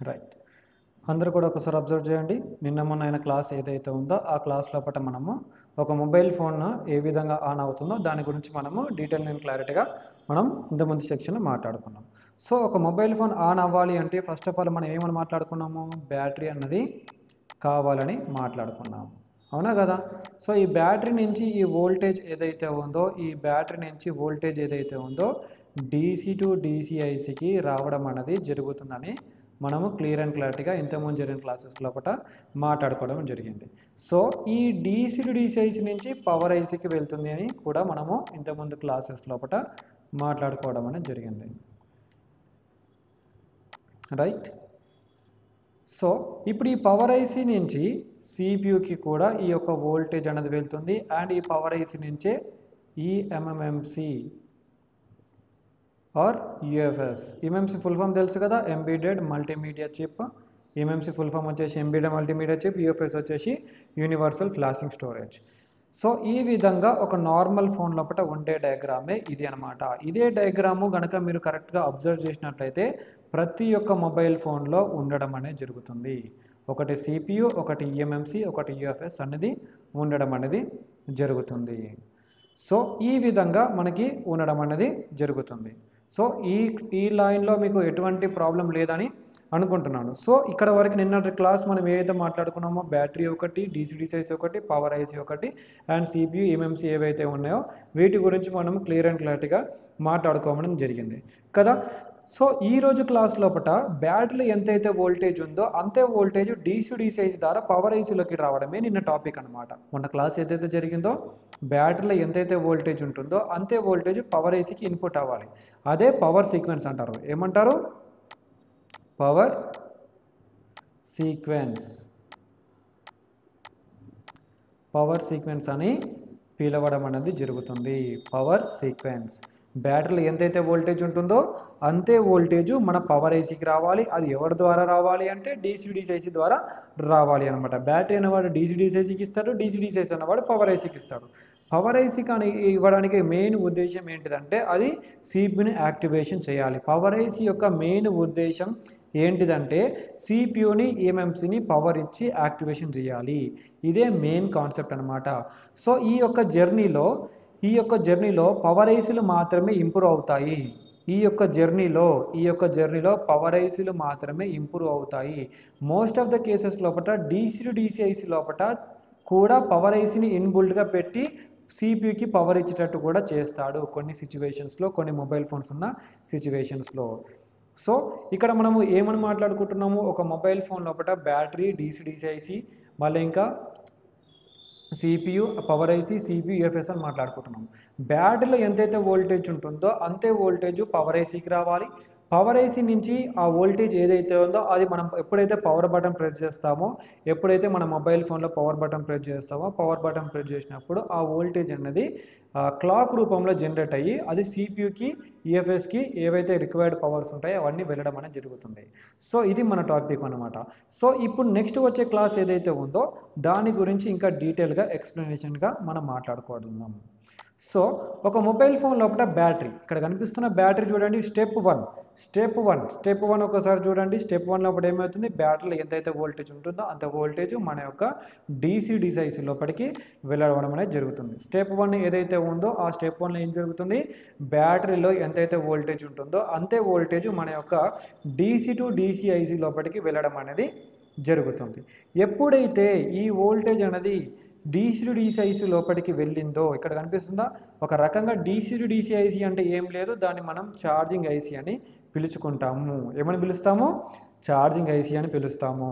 Right. అందరూ కూడా ఒకసారి అబ్జర్వ్ చేయండి. నిన్న మొన్న అయిన క్లాస్ ఏదైతే ఉందో ఆ క్లాస్ లోపల మనము ఒక మొబైల్ ఫోన్ ఏ విధంగా ఆన్ అవుతుందో దాని గురించి మనము డీటెయిల్ అండ్ క్లారిటీగా మనం ఇంతకుముందు సెక్షన్లో మాట్లాడుకున్నాం. సో ఒక మొబైల్ ఫోన్ ఆన్ అవ్వాలి అంటే ఫస్ట్ ఆఫ్ ఆల్ మనం ఏమని మాట్లాడుకున్నాము, బ్యాటరీ అన్నది కావాలని మాట్లాడుకున్నాము, అవునా కదా. సో ఈ బ్యాటరీ నుంచి ఈ వోల్టేజ్ ఏదైతే ఉందో డీసీ టు డీసీఐసికి రావడం అనేది జరుగుతుందని మనము క్లియర్ అండ్ క్లారిటీగా ఇంతకుముందు జరిగిన క్లాసెస్ లోపల మాట్లాడుకోవడం జరిగింది. సో ఈ డీసీ టు డీసీఐసి నుంచి పవర్ ఐసీకి వెళ్తుంది అని కూడా మనము ఇంతకుముందు క్లాసెస్ లోపల మాట్లాడుకోవడం అనేది జరిగింది. రైట్. సో ఇప్పుడు ఈ పవర్ ఐసీ నుంచి సిపియుకి కూడా ఈ యొక్క వోల్టేజ్ అనేది వెళ్తుంది అండ్ ఈ పవర్ ఐసీ నుంచే ఈ eMMC or UFS. MMC full form తెలుసు కదా, embedded multimedia chip. MMC full form వచ్చేసి ఎంబెడెడ్ మల్టీమీడియా చిప్, యూఎఫ్ఎస్ వచ్చేసి యూనివర్సల్ ఫ్లాషింగ్ స్టోరేజ్. సో ఈ విధంగా ఒక నార్మల్ ఫోన్ లోపల ఉండే డయాగ్రామే ఇది అనమాట. ఇదే డయాగ్రాము కనుక మీరు కరెక్ట్గా అబ్జర్వ్ చేసినట్లయితే ప్రతి ఒక్క మొబైల్ ఫోన్లో ఉండడం అనేది జరుగుతుంది. ఒకటి సిపియు, ఒకటి ఈఎంఎంసి, ఒకటి యూఎఫ్ఎస్ అనేది ఉండడం అనేది జరుగుతుంది. సో ఈ విధంగా మనకి ఉండడం అనేది జరుగుతుంది. సో ఈ లైన్లో మీకు ఎటువంటి ప్రాబ్లం లేదని అనుకుంటున్నాను. సో ఇక్కడ వరకు నిన్నటి క్లాస్ మనం ఏదైతే మాట్లాడుకున్నామో బ్యాటరీ ఒకటి, డీసీడీసీఐసి ఒకటి, పవర్ ఐసీ ఒకటి అండ్ సిపియు ఎంఎంసి ఏవైతే ఉన్నాయో వీటి గురించి మనం క్లియర్ అండ్ క్లారిటీగా మాట్లాడుకోవడం జరిగింది కదా. సో ఈరోజు క్లాస్ లోపల బ్యాటరీలో ఎంతైతే వోల్టేజ్ ఉందో అంతే వోల్టేజ్ డీసీడీసీఐసి ద్వారా పవర్ ఐసీలోకి రావడమే నిన్న టాపిక్ అనమాట. మొన్న క్లాస్ ఏదైతే జరిగిందో బ్యాటరీలో ఎంతైతే వోల్టేజ్ ఉంటుందో అంతే వోల్టేజ్ పవర్ ఐసీకి ఇన్పుట్ అవ్వాలి. అదే పవర్ సీక్వెన్స్ అంటారు. ఏమంటారు? Power sequence. పవర్ సీక్వెన్స్ అని పిలవడం అనేది జరుగుతుంది. Power sequence. బ్యాటరీలో ఎంతైతే వోల్టేజ్ ఉంటుందో అంతే వోల్టేజ్ మన పవర్ ఐసీకి రావాలి. అది ఎవరి ద్వారా రావాలి అంటే డీసీడీసీఐసి ద్వారా రావాలి అనమాట. బ్యాటరీ అనేవాడు డీసీడీసీఐసికి ఇస్తాడు, డీసీడీసీఐసి అనేవాడు పవర్ ఐసీకి ఇస్తాడు. పవర్ ఐసీకి అని ఇవ్వడానికి మెయిన్ ఉద్దేశం ఏంటిదంటే అది సిపియుని యాక్టివేషన్ చేయాలి. పవర్ ఐసీ యొక్క మెయిన్ ఉద్దేశం ఏంటిదంటే సిపియుని ఈఎంఎంసిని పవర్ ఇచ్చి యాక్టివేషన్ చేయాలి. ఇదే మెయిన్ కాన్సెప్ట్ అనమాట. సో ఈ యొక్క జర్నీలో పవర్ ఐసీలు మాత్రమే ఇంప్రూవ్ అవుతాయి. ఈ యొక్క జర్నీలో పవర్ ఐసీలు మాత్రమే ఇంప్రూవ్ అవుతాయి. మోస్ట్ ఆఫ్ ద కేసెస్ లోపల డీసీ టు డీసీఐసి లోపల కూడా పవర్ ఐసీని ఇన్బుల్డ్గా పెట్టి సిపియుకి పవర్ ఇచ్చేటట్టు కూడా చేస్తాడు కొన్ని సిచ్యువేషన్స్లో, కొన్ని మొబైల్ ఫోన్స్ ఉన్న సిచ్యువేషన్స్లో. సో ఇక్కడ మనము ఏమని మాట్లాడుకుంటున్నాము, ఒక మొబైల్ ఫోన్ లోపల బ్యాటరీ, డీసీడీసీఐసి, మళ్ళీ ఇంకా CPU, power IC, CPU, UFS అని మాట్లాడుకుంటున్నాం. బ్యాటరీలో ఎంతైతే వోల్టేజ్ ఉంటుందో అంతే వోల్టేజ్ పవర్ ఐసీకి రావాలి. పవర్ ఐసీ నుంచి ఆ వోల్టేజ్ ఏదైతే ఉందో అది మనం ఎప్పుడైతే పవర్ బటన్ ప్రెస్ చేస్తామో, ఎప్పుడైతే మన మొబైల్ ఫోన్లో పవర్ బటన్ ప్రెస్ చేసినప్పుడు ఆ వోల్టేజ్ అనేది క్లాక్ రూపంలో జనరేట్ అయ్యి అది సిపియుకి, ఈఎఫ్ఎస్కి ఏవైతే రిక్వైర్డ్ పవర్స్ ఉంటాయో అవన్నీ వెళ్ళడం అనేది జరుగుతుంది. సో ఇది మన టాపిక్ అనమాట. సో ఇప్పుడు నెక్స్ట్ వచ్చే క్లాస్ ఏదైతే ఉందో దాని గురించి ఇంకా డీటెయిల్గా ఎక్స్ప్లెనేషన్గా మనం మాట్లాడుకోవడం. సో ఒక మొబైల్ ఫోన్ లోపల బ్యాటరీ, ఇక్కడ కనిపిస్తున్న బ్యాటరీ చూడండి, స్టెప్ వన్ ఒకసారి చూడండి. స్టెప్ 1 లోపల ఏమవుతుంది, బ్యాటరీలో ఎంతైతే వోల్టేజ్ ఉంటుందో అంత వోల్టేజ్ మన యొక్క డీసీడీసీఐసి లోపలికి వెళ్ళడం అనేది జరుగుతుంది. స్టెప్ 1 ఏదైతే ఉందో ఆ స్టెప్ 1లో ఏం జరుగుతుంది, బ్యాటరీలో ఎంతైతే వోల్టేజ్ ఉంటుందో అంతే వోల్టేజ్ మన యొక్క డీసీ టు డీసీఐసి లోపలికి వెళ్ళడం అనేది జరుగుతుంది. ఎప్పుడైతే ఈ వోల్టేజ్ అనేది డీసీ టు డీసీఐసి లోపలికి వెళ్ళిందో, ఇక్కడ కనిపిస్తుందా, ఒక రకంగా డీసీ టు డీసీఐసి అంటే ఏం లేదు, దాన్ని మనం ఛార్జింగ్ ఐసీ అని పిలుచుకుంటాము. ఏమని పిలుస్తాము? ఛార్జింగ్ ఐసీ అని పిలుస్తాము.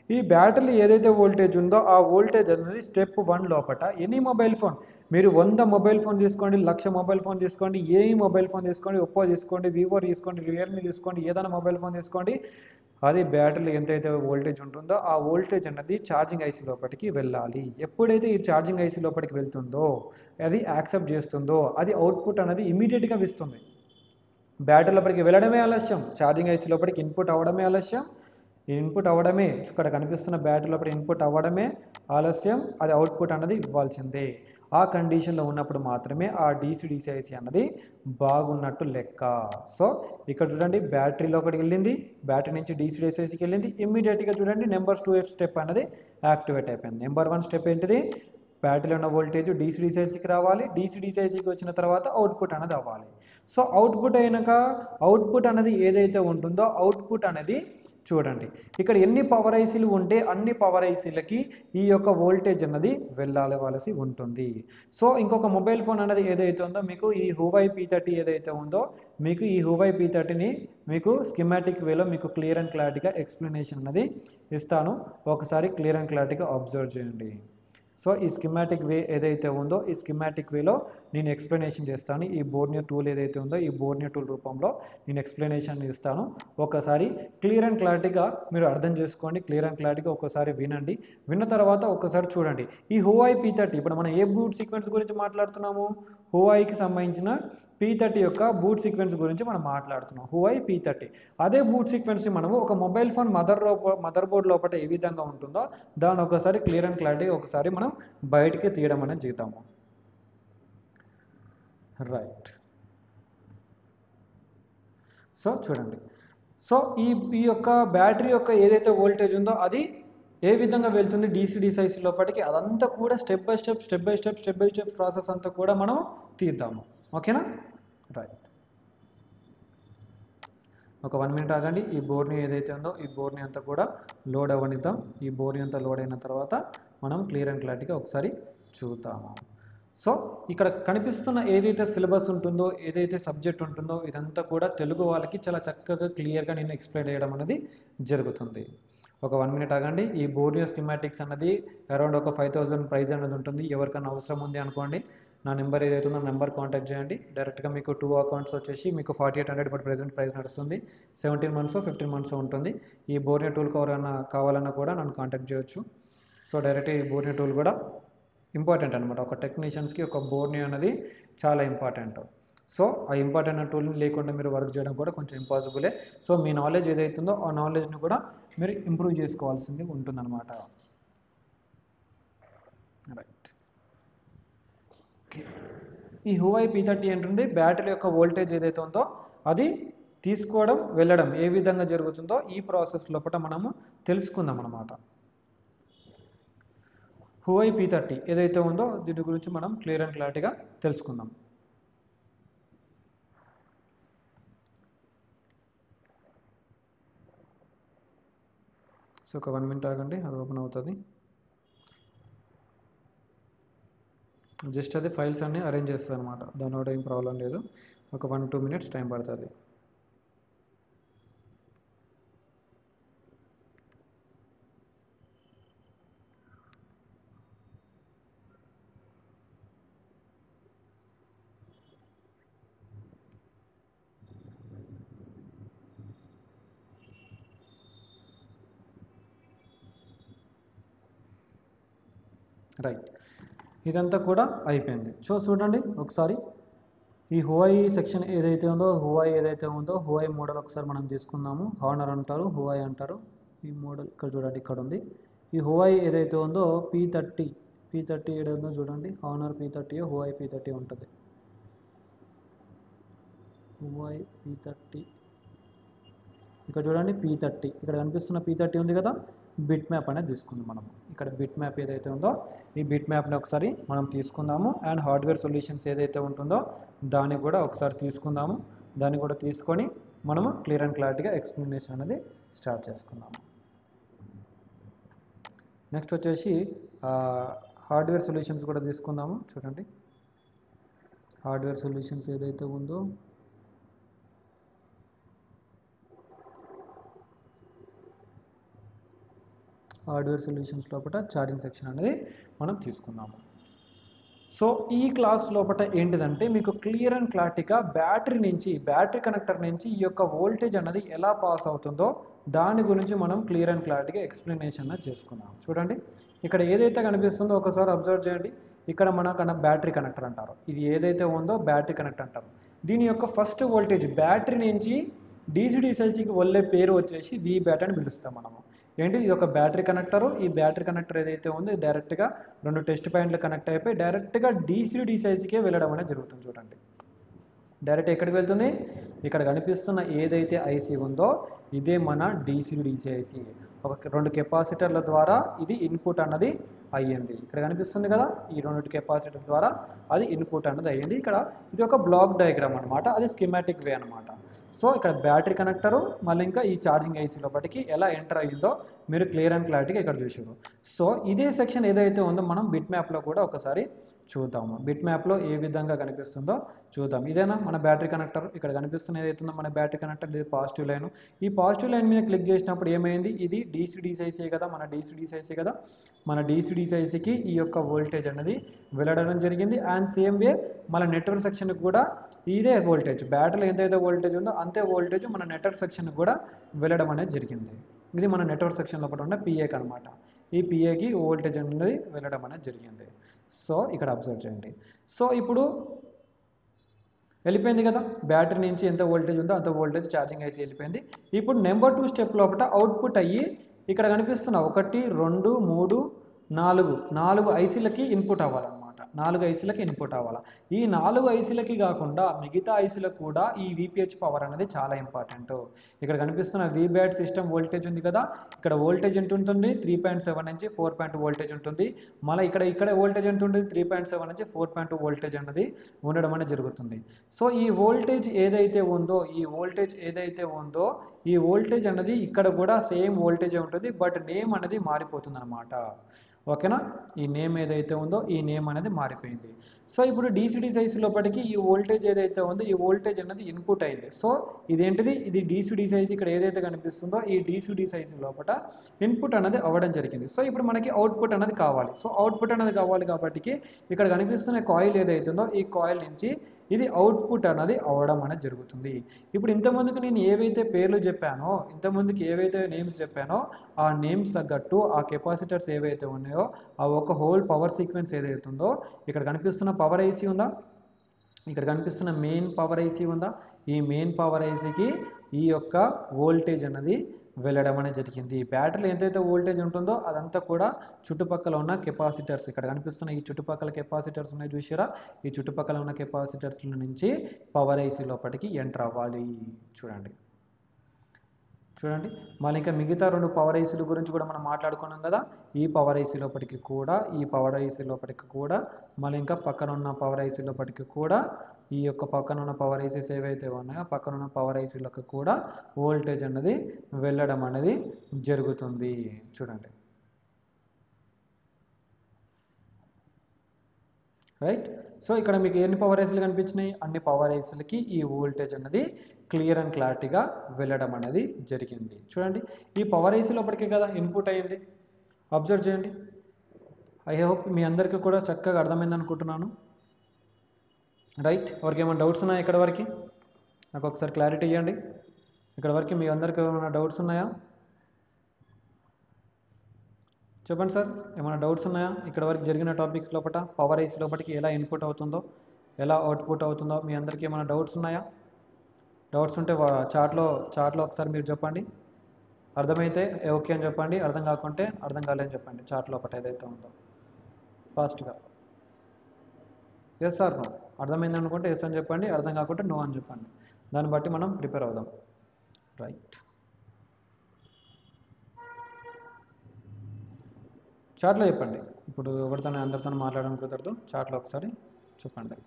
ఈ బ్యాటరీలో ఏదైతే వోల్టేజ్ ఉందో ఆ వోల్టేజ్ అనేది స్టెప్ 1 లోపల ఎనీ మొబైల్ ఫోన్, మీరు 100 మొబైల్ ఫోన్ తీసుకోండి, 1,00,000 మొబైల్ ఫోన్ తీసుకోండి, ఏ మొబైల్ ఫోన్ తీసుకోండి, ఒప్పో తీసుకోండి, వివో తీసుకోండి, రియల్మీ తీసుకోండి, ఏదైనా మొబైల్ ఫోన్ తీసుకోండి, అది బ్యాటరీలో ఎంతైతే వోల్టేజ్ ఉంటుందో ఆ వోల్టేజ్ అన్నది ఛార్జింగ్ ఐసీ లోపలికి వెళ్ళాలి. ఎప్పుడైతే ఈ ఛార్జింగ్ ఐసీ లోపలికి వెళ్తుందో, అది యాక్సెప్ట్ చేస్తుందో, అది అవుట్పుట్ అనేది ఇమీడియట్గా ఇస్తుంది. బ్యాటరీ లోపలికి వెళ్ళడమే ఆలస్యం, ఛార్జింగ్ ఐసీ లోపలికి ఇన్పుట్ అవ్వడమే ఆలస్యం. ఇక్కడ కనిపిస్తున్న బ్యాటరీ లోపల ఇన్పుట్ అవ్వడమే ఆలస్యం, అది అవుట్పుట్ అనేది ఇవ్వాల్సిందే. ఆ కండిషన్లో ఉన్నప్పుడు మాత్రమే ఆ డీసీ అన్నది బాగున్నట్టు లెక్క. సో ఇక్కడ చూడండి బ్యాటరీలో ఒకటి వెళ్ళింది, బ్యాటరీ నుంచి డీసీకి వెళ్ళింది, ఇమ్మీడియట్గా చూడండి నెంబర్ 2 స్టెప్ అనేది యాక్టివేట్ అయిపోయింది. నెంబర్ 1 స్టెప్ ఏంటిది, బ్యాటరీలో ఉన్న వోల్టేజ్ డీసీకి రావాలి, డీసీకి వచ్చిన తర్వాత అవుట్పుట్ అనేది అవ్వాలి. సో అవుట్పుట్ అయినాక అవుట్పుట్ అనేది ఏదైతే ఉంటుందో అవుట్పుట్ అనేది చూడండి ఇక్కడ ఎన్ని పవర్ ఐసీలు ఉంటే అన్ని పవర్ ఐసీలకి ఈ యొక్క వోల్టేజ్ అన్నది వెళ్ళవలసి ఉంటుంది. సో ఇంకొక మొబైల్ ఫోన్ అనేది ఏదైతే ఉందో మీకు ఈ హువై P30 ఏదైతే ఉందో మీకు ఈ హువై P30ని మీకు స్కీమాటిక్ వేలో మీకు క్లియర్ అండ్ క్లారిటీగా ఎక్స్ప్లెనేషన్ అనేది ఇస్తాను. ఒకసారి క్లియర్ అండ్ క్లారిటీగా అబ్జర్వ్ చేయండి. సో ఈ స్కీమాటిక్ వే ఏదైతే ఉందో ఈ స్కీమాటిక్ వేలో నేను ఎక్స్ప్లెనేషన్ చేస్తాను. ఈ బోర్నియో టూల్ ఏదైతే ఉందో ఈ బోర్నియో టూల్ రూపంలో నేను ఎక్స్ప్లెనేషన్ ఇస్తాను. ఒకసారి క్లియర్ అండ్ క్లారిటీగా మీరు అర్థం చేసుకోండి, క్లియర్ అండ్ క్లారిటీగా ఒకసారి వినండి. విన్న తర్వాత ఒకసారి చూడండి ఈ హువై P30 ఇప్పుడు మనం ఏ బూట్ సీక్వెన్స్ గురించి మాట్లాడుతున్నాము, హువైకి సంబంధించిన P30 యొక్క బూట్ సీక్వెన్స్ గురించి మనం మాట్లాడుతున్నాం, హువై P30. అదే బూట్ సీక్వెన్స్ని మనము ఒక మొబైల్ ఫోన్ మదర్ బోర్డ్ లోపల ఏ విధంగా ఉంటుందో దాన్ని ఒకసారి క్లియర్ అండ్ క్లారిటీ ఒకసారి మనం బయటికి తీయడం అనేది చేద్దాము. రైట్. సో చూడండి, సో ఈ యొక్క బ్యాటరీ యొక్క ఏదైతే వోల్టేజ్ ఉందో అది ఏ విధంగా వెళ్తుంది డీసీ లోపలికి, అదంతా కూడా స్టెప్ బై స్టెప్ ప్రాసెస్ అంతా కూడా మనం తీద్దాము. ఓకేనా? రైట్. ఒక 1 మినిట్ ఆగండి. ఈ బోర్డ్ని ఏదైతే ఉందో ఈ బోర్డ్ని అంతా కూడా లోడ్ అవ్వనిద్దాం. ఈ బోర్డ్ని అంతా లోడ్ అయిన తర్వాత మనం క్లియర్ అండ్ క్లారిటీగా ఒకసారి చూద్దాము. సో ఇక్కడ కనిపిస్తున్న ఏదైతే సిలబస్ ఉంటుందో ఏదైతే సబ్జెక్ట్ ఉంటుందో ఇదంతా కూడా తెలుగు వాళ్ళకి చాలా చక్కగా క్లియర్గా నేను ఎక్స్ప్లెయిన్ చేయడం అనేది జరుగుతుంది. ఒక 1 మినిట్ ఆగండి. ఈ బోర్నియో స్కీమాటిక్స్ అన్నది అరౌండ్ ఒక 5000 ప్రైస్ అనేది ఉంటుంది. ఎవరికైనా అవసరం ఉంది అనుకోండి, నా నెంబర్ ఏదైతే ఉందో నెంబర్ కాంటాక్ట్ చేయండి. డైరెక్ట్గా మీకు 2 అకౌంట్స్ వచ్చేసి మీకు 4800 ఇప్పుడు ప్రెజెంట్ ప్రైస్ నడుస్తుంది. 17 మంత్స్ 15 మంత్స్ ఉంటుంది. ఈ బోర్నియో టూల్ కావాలన్నా కూడా నన్ను కాంటాక్ట్ చేయొచ్చు. సో డైరెక్ట్ ఈ బోర్నియో టూల్ కూడా ఇంపార్టెంట్ అనమాట. ఒక టెక్నీషియన్స్కి ఒక బోర్నియో అనేది చాలా ఇంపార్టెంట్. సో ఆ ఇంపార్టెంట్ టూల్ని లేకుండా మీరు వర్క్ చేయడం కూడా కొంచెం ఇంపాసిబులే. సో మీ నాలెడ్జ్ ఏదైతుందో ఆ నాలెడ్జ్ని కూడా మీరు ఇంప్రూవ్ చేసుకోవాల్సింది ఉంటుందన్నమాట. రైట్. ఈ హువై P30 ఏంటంటే బ్యాటరీ యొక్క వోల్టేజ్ ఏదైతే ఉందో అది తీసుకోవడం వెళ్ళడం ఏ విధంగా జరుగుతుందో ఈ ప్రాసెస్ లోపల మనము తెలుసుకుందాం అన్నమాట. హువై P30 ఏదైతే ఉందో దీని గురించి మనం క్లియర్ అండ్ క్లారిటీగా తెలుసుకుందాం. సో ఒక 1 మినిట్ ఆగండి, అది ఓపెన్ అవుతుంది. జస్ట్ అది ఫైల్స్ అన్నీ అరేంజ్ చేస్తుంది అనమాట, దానివల్ల ఏం ప్రాబ్లం లేదు. ఒక 1-2 మినిట్స్ టైం పడుతుంది. రైట్. ఇదంతా కూడా అయిపోయింది. సో చూడండి ఒకసారి ఈ హువై సెక్షన్ ఏదైతే ఉందో హువై మోడల్ ఒకసారి మనం తీసుకుందాము. హానర్ అంటారు, హువై అంటారు. ఈ మోడల్ ఇక్కడ చూడండి, ఇక్కడ ఉంది. ఈ హువై ఏదైతే ఉందో P30 ఏదైతే ఉందో చూడండి, హానర్ P30 హువై P30 ఉంటుంది. హువై P30 ఇక్కడ చూడండి, P30 ఇక్కడ కనిపిస్తున్న P30 ఉంది కదా, బిట్ మ్యాప్ అనేది తీసుకుందాం మనం. ఇక్కడ బిట్ మ్యాప్ ఏదైతే ఉందో ఈ బిట్ మ్యాప్ని ఒకసారి మనం తీసుకుందాము. అండ్ హార్డ్వేర్ సొల్యూషన్స్ ఏదైతే ఉంటుందో దాన్ని కూడా ఒకసారి తీసుకుందాము. దాన్ని కూడా తీసుకొని మనము క్లియర్ అండ్ క్లారిటీగా ఎక్స్ప్లెనేషన్ అనేది స్టార్ట్ చేసుకుందాము. నెక్స్ట్ వచ్చేసి హార్డ్వేర్ సొల్యూషన్స్ కూడా తీసుకుందాము. చూడండి హార్డ్వేర్ సొల్యూషన్స్ ఏదైతే ఉందో హార్డ్వేర్ సొల్యూషన్స్ లోపల ఛార్జింగ్ సెక్షన్ అనేది మనం తీసుకుందాము. సో ఈ క్లాస్ లోపల ఏంటిదంటే మీకు క్లియర్ అండ్ క్లారిటీగా బ్యాటరీ కనెక్టర్ నుంచి ఈ యొక్క వోల్టేజ్ అనేది ఎలా పాస్ అవుతుందో దాని గురించి మనం క్లియర్ అండ్ క్లారిటీగా ఎక్స్ప్లెనేషన్ అనేది చేసుకుందాం. చూడండి ఇక్కడ ఏదైతే కనిపిస్తుందో ఒకసారి అబ్జర్వ్ చేయండి. ఇక్కడ మన బ్యాటరీ కనెక్టర్ అంటారు. ఇది ఏదైతే ఉందో బ్యాటరీ కనెక్టర్ అంటారు. దీని యొక్క ఫస్ట్ వోల్టేజ్ బ్యాటరీ నుంచి డీసీకి వెళ్ళే పేరు వచ్చేసి V బ్యాట్ అని పిలుస్తాం మనము. ఏంటి ఇది ఒక బ్యాటరీ కనెక్టర్. ఈ బ్యాటరీ కనెక్టర్ ఏదైతే ఉందో డైరెక్ట్గా 2 టెస్ట్ పాయింట్లు కనెక్ట్ అయిపోయి డైరెక్ట్గా DC వెళ్ళడం అనేది జరుగుతుంది. చూడండి డైరెక్ట్ ఎక్కడికి వెళ్తుంది, ఇక్కడ కనిపిస్తున్న ఏదైతే ఐసీ ఉందో ఇదే మన DC ఐసీ. ఒక 2 కెపాసిటర్ల ద్వారా ఇది ఇన్పుట్ అన్నది అయ్యింది. ఇక్కడ కనిపిస్తుంది కదా, ఈ 2 కెపాసిటర్ ద్వారా అది ఇన్పుట్ అన్నది అయ్యింది. ఇక్కడ ఇది ఒక బ్లాక్ డయాగ్రామ్ అనమాట, అది స్కీమాటిక్ వే అనమాట. సో ఇక్కడ బ్యాటరీ కనెక్టరు మళ్ళీ ఇంకా ఈ ఛార్జింగ్ ఐసీ లోపలికి ఎలా ఎంటర్ అయ్యిందో మీరు క్లియర్ అండ్ క్లారిటీగా ఇక్కడ చూసారు. సో ఇదే సెక్షన్ ఏదైతే ఉందో మనం బిట్ మ్యాప్లో కూడా ఒకసారి చూద్దాము. బిట్ మ్యాప్లో ఏ విధంగా కనిపిస్తుందో చూద్దాం. ఇదేనా మన బ్యాటరీ కనెక్టర్. ఇక్కడ కనిపిస్తున్న ఏదైతుందో మన బ్యాటరీ కనెక్టర్, ఇది పాజిటివ్ లైన్. ఈ పాజిటివ్ లైన్ మీద క్లిక్ చేసినప్పుడు ఏమైంది, ఇది DC ఐసీ కదా, మన DC ఐసీ కదా. మన DC ఐసీకి ఈ యొక్క వోల్టేజ్ అనేది వెళ్ళడం జరిగింది. అండ్ సేమ్ వే మన నెట్వర్క్ సెక్షన్కి కూడా ఇదే వోల్టేజ్, బ్యాటరీలో ఎంతైతే వోల్టేజ్ ఉందో అంతే వోల్టేజ్ మన నెట్వర్క్ సెక్షన్కి కూడా వెళ్ళడం అనేది జరిగింది. ఇది మన నెట్వర్క్ సెక్షన్ లోపల ఉన్న పిఏకి అనమాట. ఈ పిఏకి వోల్టేజ్ అనేది వెళ్ళడం అనేది జరిగింది. సో ఇక్కడ అబ్జర్వ్ చేయండి. సో ఇప్పుడు వెళ్ళిపోయింది కదా, బ్యాటరీ నుంచి ఎంత వోల్టేజ్ ఉందో అంత వోల్టేజ్ ఛార్జింగ్ ఐసీ వెళ్ళిపోయింది. ఇప్పుడు నెంబర్ 2 స్టెప్ లోపల అవుట్పుట్ అయ్యి ఇక్కడ కనిపిస్తున్న 1 2 3 4 ఐసీలకి ఇన్పుట్ అవ్వాలన్నమాట. 4 ఐసీలకి ఇన్పుట్ అవ్వాలి. ఈ 4 ఐసీలకి కాకుండా మిగతా ఐసీలకు కూడా ఈ VPH పవర్ అనేది చాలా ఇంపార్టెంట్. ఇక్కడ కనిపిస్తున్న VBAT సిస్టమ్ వోల్టేజ్ ఉంది కదా, ఇక్కడ వోల్టేజ్ ఎంత ఉంటుంది, 3.7 నుంచి 4.2 వోల్టేజ్ ఉంటుంది. మళ్ళీ ఇక్కడ వోల్టేజ్ ఎంత ఉంటుంది, 3.7 నుంచి 4.2 వోల్టేజ్ అనేది ఉండడం అనేది జరుగుతుంది. సో ఈ వోల్టేజ్ ఏదైతే ఉందో ఈ వోల్టేజ్ అనేది ఇక్కడ కూడా సేమ్ వోల్టేజ్ ఉంటుంది, బట్ నేమ్ అనేది మారిపోతుంది అనమాట. ఓకేనా, ఈ నేమ్ ఏదైతే ఉందో ఈ నేమ్ అనేది మారిపోయింది. సో ఇప్పుడు DC ఐసీ లోపలికి ఈ వోల్టేజ్ ఏదైతే ఉందో ఈ వోల్టేజ్ అనేది ఇన్పుట్ అయింది. సో ఇదేంటిది, ఇది DC ఐసీ ఇక్కడ ఏదైతే కనిపిస్తుందో ఈ DC ఐసీ లోపల ఇన్పుట్ అనేది అవ్వడం జరిగింది. సో ఇప్పుడు మనకి అవుట్పుట్ అనేది కావాలి. సో అవుట్పుట్ అనేది కావాలి కాబట్టి ఇక్కడ కనిపిస్తున్న కాయిల్ ఏదైతుందో ఈ కాయిల్ నుంచి ఇది అవుట్పుట్ అనేది అవ్వడం అనేది జరుగుతుంది. ఇప్పుడు ఇంతకుముందుకు నేను ఏవైతే పేర్లు చెప్పానో, ఇంతకుముందుకు ఏవైతే నేమ్స్ చెప్పానో ఆ నేమ్స్ తగ్గట్టు ఆ కెపాసిటర్స్ ఏవైతే ఉన్నాయో ఆ ఒక హోల్ పవర్ సీక్వెన్స్ ఏదైతే ఉందో ఇక్కడ కనిపిస్తున్న పవర్ ఐసీ ఉందా, ఇక్కడ కనిపిస్తున్న మెయిన్ పవర్ ఐసీ ఉందా, ఈ మెయిన్ పవర్ ఐసీకి ఈ యొక్క వోల్టేజ్ అనేది వెళ్ళడం అనేది జరిగింది. బ్యాటరీలో ఎంతైతే వోల్టేజ్ ఉంటుందో అదంతా కూడా చుట్టుపక్కల ఉన్న కెపాసిటర్స్, ఇక్కడ కనిపిస్తున్న ఈ చుట్టుపక్కల కెపాసిటర్స్ ఉన్నాయి చూసారా, ఈ చుట్టుపక్కల ఉన్న కెపాసిటర్స్ నుంచి పవర్ ఐసీ లోపలికి ఎంటర్ అవ్వాలి. చూడండి మళ్ళీ ఇంకా మిగతా 2 పవర్ ఐసీల గురించి కూడా మనం మాట్లాడుకున్నాం కదా. ఈ పవర్ ఐసీ లోపలికి కూడా మళ్ళీ ఇంకా పక్కన ఉన్న పవర్ ఐసీ లోపలికి కూడా ఈ యొక్క పక్కన ఉన్న పవర్ ఐసీస్ ఏవైతే ఉన్నాయో పక్కన ఉన్న పవర్ ఐసీలకు కూడా వోల్టేజ్ అనేది వెళ్ళడం అనేది జరుగుతుంది. చూడండి రైట్. సో ఇక్కడ మీకు ఎన్ని పవర్ ఐసీలు కనిపించినాయి, అన్ని పవర్ ఐసీలకి ఈ వోల్టేజ్ అనేది క్లియర్ అండ్ క్లారిటీగా వెళ్ళడం అనేది జరిగింది. చూడండి ఈ పవర్ ఐసీ లోపలికి కదా ఇన్పుట్ అయ్యింది. అబ్జర్వ్ చేయండి. ఐ హోప్ మీ అందరికీ కూడా చక్కగా అర్థమైంది అనుకుంటున్నాను. రైట్, ఎవరికి ఏమైనా డౌట్స్ ఉన్నాయా ఇక్కడ వరకు నాకు ఒకసారి క్లారిటీ ఇవ్వండి. ఇక్కడ వరకు మీ అందరికీ ఏమైనా డౌట్స్ ఉన్నాయా చెప్పండి సార్, ఏమైనా డౌట్స్ ఉన్నాయా? ఇక్కడ వరకు జరిగిన టాపిక్స్ లోపల పవర్ ఐసీ లోపలికి ఎలా ఇన్పుట్ అవుతుందో ఎలా అవుట్పుట్ అవుతుందో మీ అందరికీ ఏమైనా డౌట్స్ ఉన్నాయా? డౌట్స్ ఉంటే చాట్లో ఒకసారి మీరు చెప్పండి. అర్థమైతే ఓకే అని చెప్పండి, అర్థం కాకుంటే అర్థం కాలేదని చెప్పండి. చాట్ లోపల ఏదైతే ఉందో ఫాస్ట్గా ఎస్ సార్ నో, అర్థమైంది అనుకుంటే ఎస్ అని చెప్పండి, అర్థం కాకుంటే నో అని చెప్పండి. దాన్ని బట్టి మనం ప్రిపేర్ అవుదాం. రైట్, చాట్లో చెప్పండి. ఇప్పుడు ఎవరితో అందరితో మాట్లాడడం కుదరదు, చాట్లో ఒకసారి చెప్పండి.